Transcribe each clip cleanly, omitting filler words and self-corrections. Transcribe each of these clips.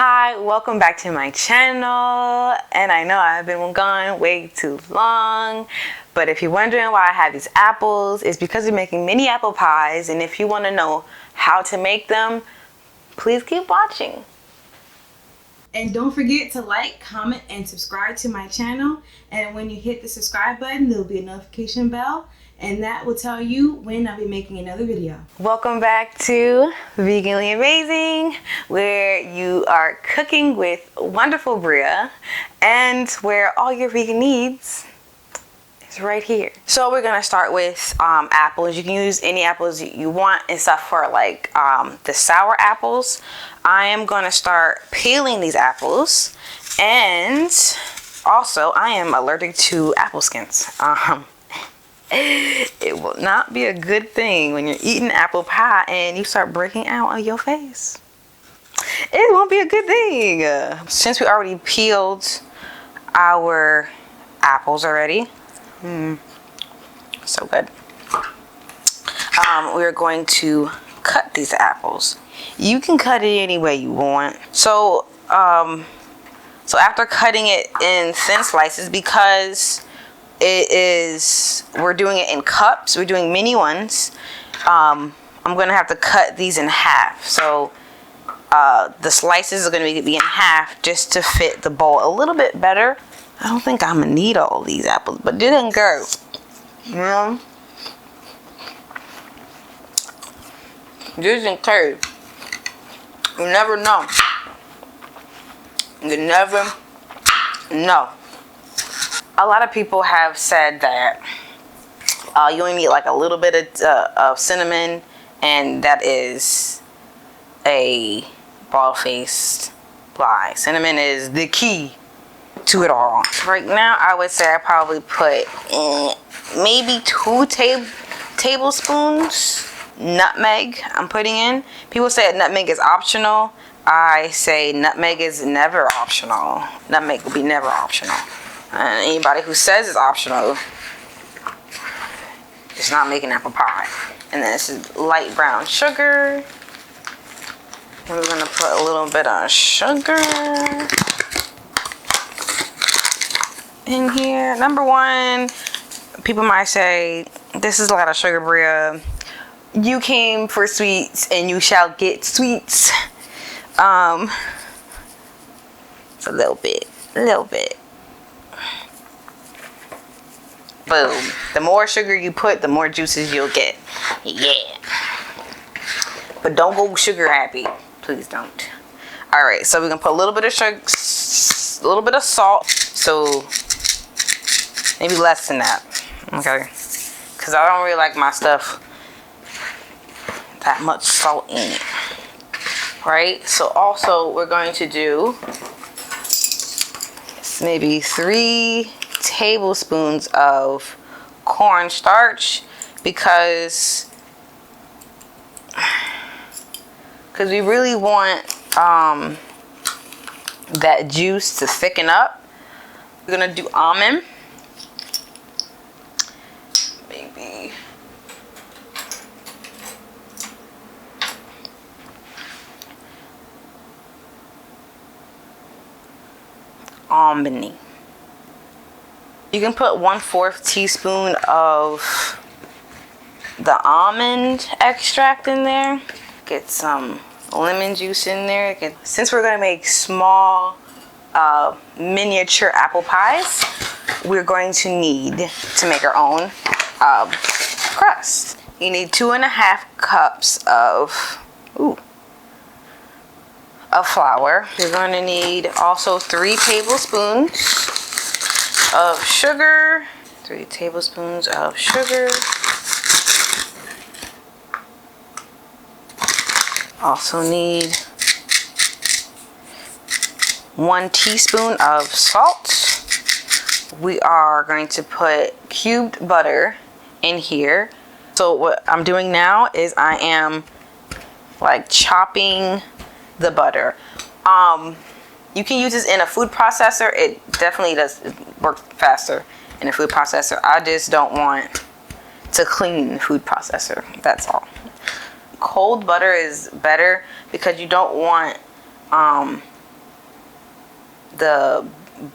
Hi, welcome back to my channel. And I know I've been gone way too long, but if you're wondering why I have these apples, it's because we're making mini apple pies. And if you want to know how to make them, please keep watching. And don't forget to like, comment, and subscribe to my channel. And when you hit the subscribe button, there'll be a notification bell, and that will tell you when I'll be making another video. Welcome back to Veganly Amazing, where you are cooking with wonderful Bria, and where all your vegan needs is right here. So we're gonna start with apples. You can use any apples you want, except for like the sour apples. I am gonna start peeling these apples, and also I am allergic to apple skins. It will not be a good thing when you're eating apple pie and you start breaking out on your face. It won't be a good thing. Since we already peeled our apples already, so good. We're going to cut these apples. You can cut it any way you want. So after cutting it in thin slices, because we're doing it in cups, we're doing mini ones, I'm gonna have to cut these in half. So the slices are gonna be in half just to fit the bowl a little bit better. I don't think I'm gonna need all these apples, but didn't go. You know? Just in case. You never know. You never know. A lot of people have said that you only need like a little bit of cinnamon, and that is a bald-faced lie. Cinnamon is the key to it all. Right now, I would say I probably put maybe 2 tablespoons nutmeg I'm putting in. People say nutmeg is optional. I say nutmeg is never optional. Nutmeg will be never optional. Anybody who says it's optional is not making apple pie. And then this is light brown sugar. And we're gonna put a little bit of sugar in here. Number one, people might say, this is a lot of sugar, Bria. You came for sweets and you shall get sweets. A little bit. Boom. The more sugar you put, the more juices you'll get. Yeah. But don't go sugar happy. Please don't. Alright, so we're gonna put a little bit of sugar, a little bit of salt. So maybe less than that. Okay. Because I don't really like my stuff that much salt in it. Right? So also we're going to do maybe 3 tablespoons of cornstarch, because we really want that juice to thicken up. We're gonna do almond, maybe almondy. You can put 1/4 teaspoon of the almond extract in there. Get some lemon juice in there. Since we're gonna make small miniature apple pies, we're going to need to make our own crust. You need 2.5 cups of flour. You're going to need also 3 tablespoons of sugar. 3 tablespoons of sugar. Also need 1 teaspoon of salt. We are going to put cubed butter in here. So what I'm doing now is I am like chopping the butter. You can use this in a food processor. It definitely does work faster in a food processor. I just don't want to clean the food processor. That's all. Cold butter is better because you don't want the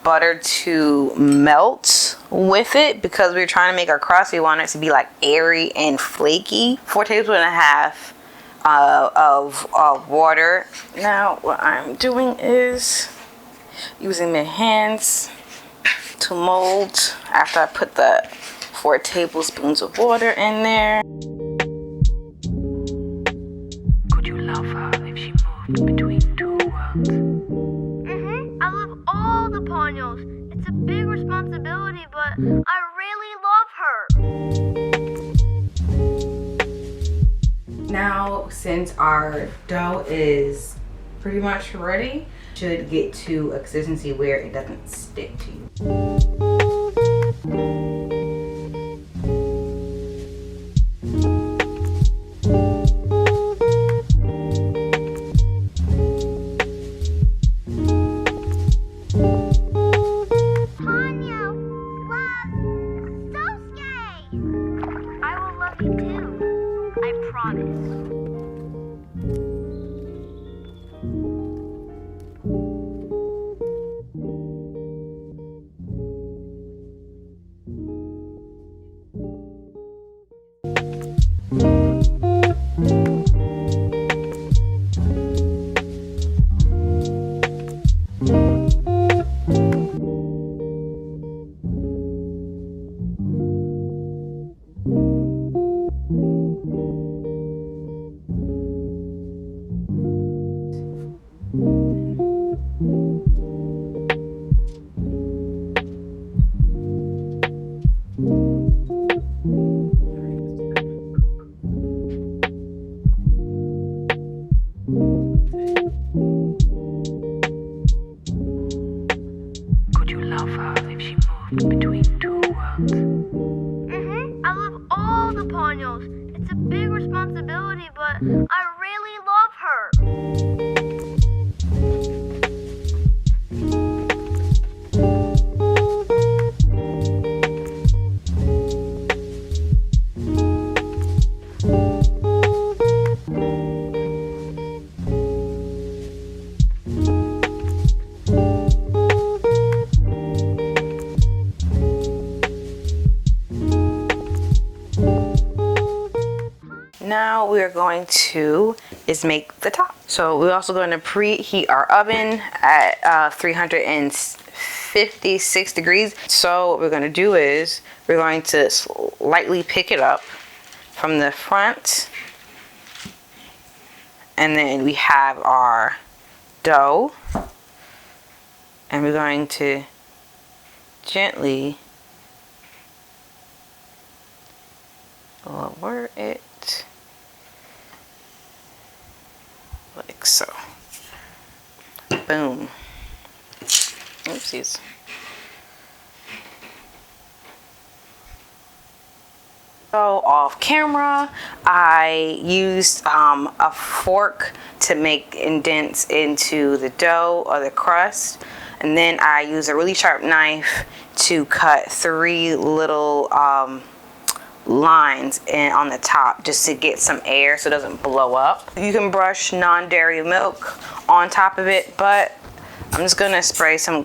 butter to melt with it because we're trying to make our crust. We want it to be like airy and flaky. 4 tablespoons and a half of water. Now what I'm doing is using my hands to mold after I put the 4 tablespoons of water in there. Could you love her if she moved between 2 worlds? I love all the Ponyos. It's a big responsibility, but I really love her. Now, since our dough is pretty much ready, should get to a consistency where it doesn't stick to you. Could you love her if she moved between 2 worlds? I love all the Ponyos. It's a big responsibility, but I really love her. Now we're going to make the top. So we're also going to preheat our oven at 356 degrees. So what we're going to do is we're going to lightly pick it up from the front, and then we have our dough, and we're going to gently lower it like so. Boom. Oopsies. So off camera, I used a fork to make indents into the dough or the crust, and then I used a really sharp knife to cut 3 little lines on the top just to get some air so it doesn't blow up. You can brush non-dairy milk on top of it, but I'm just gonna spray some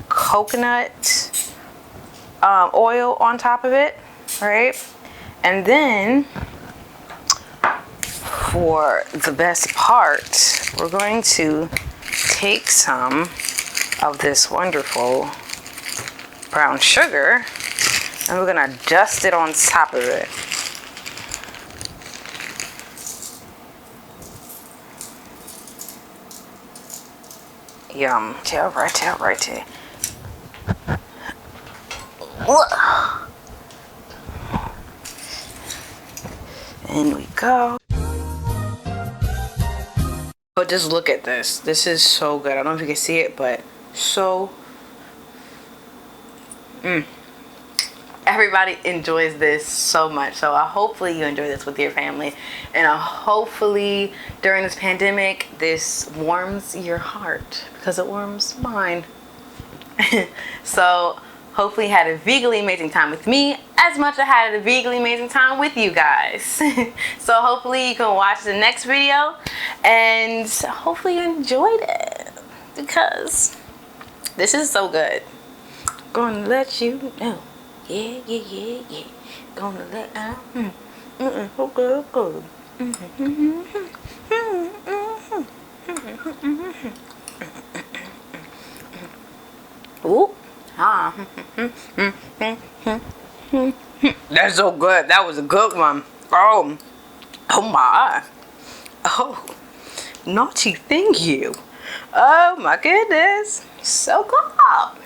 coconut oil on top of it, right? And then for the best part, we're going to take some of this wonderful brown sugar and we're gonna dust it on top of it. Yum. Right there. And we go. But just look at this. This is so good. I don't know if you can see it, but so everybody enjoys this so much. So hopefully you enjoy this with your family, and hopefully during this pandemic this warms your heart because it warms mine. So hopefully you had a vegally amazing time with me as much as I had a vegally amazing time with you guys. So hopefully you can watch the next video and hopefully you enjoyed it, because this is so good. Gonna let you know. Yeah, yeah, yeah, yeah. Gonna let okay, good. Ooh. That's so good. That was a good one. Oh my. Oh, naughty, thank you. Oh my goodness, so good.